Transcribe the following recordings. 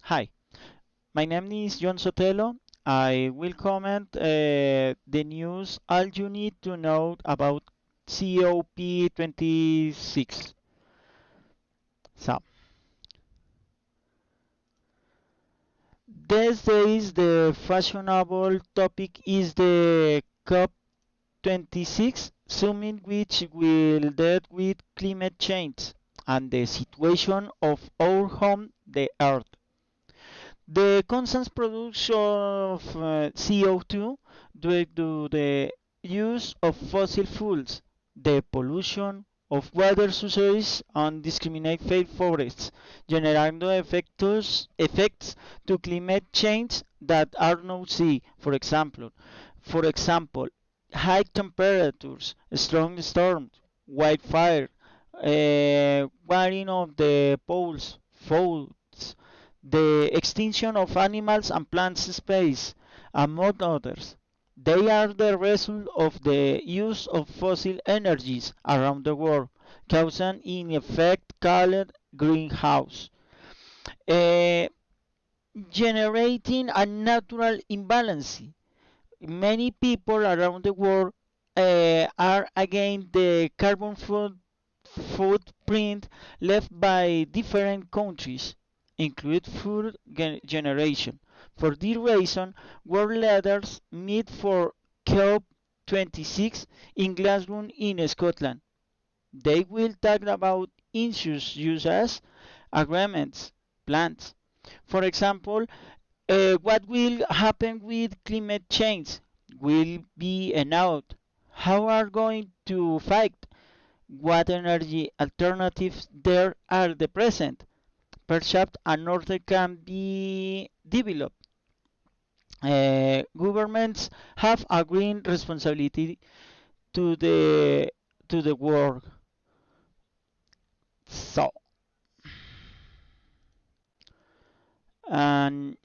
Hi, my name is John Sotelo. I will comment the news all you need to know about COP26. So, these days the fashionable topic is the COP26 summit which will deal with climate change and the situation of our home, the Earth. The constant production of CO2 due to the use of fossil fuels, the pollution of water sources and discriminate forests, generating effects to climate change that are not seen. For example, high temperatures, strong storms, wildfire, warming of the poles, floods, the extinction of animals and plant species, among others. They are the result of the use of fossil energies around the world, causing an effect called greenhouse, uh, generating a natural imbalance. Many people around the world are against the carbon footprint left by different countries, include food generation. For this reason, world leaders meet for COP26 in Glasgow in Scotland. They will talk about issues such as agreements, plans. For example, what will happen with climate change? Will be enough? How are going to fight? What energy alternatives there are the present? Perhaps another can be developed. Governments have a green responsibility to the world. So, and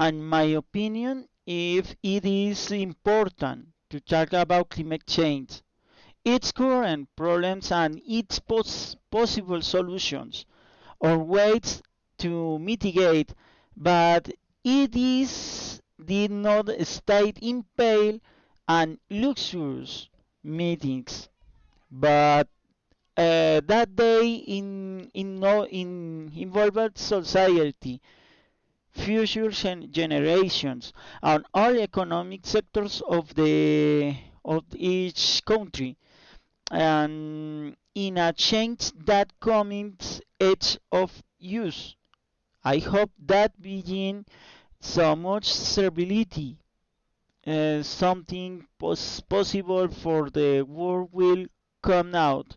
in my opinion, if it is important to talk about climate change, its current problems and its possible solutions or ways to mitigate, but it is did not stay in pale and luxurious meetings, but that they in no in involved society, future generations, and all economic sectors of each country, and in a change that comes edge of use. I hope that begin so much stability, something possible for the world will come out.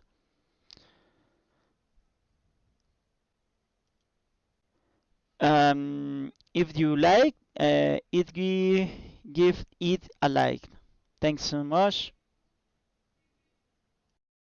If you like, give it a like. Thanks so much.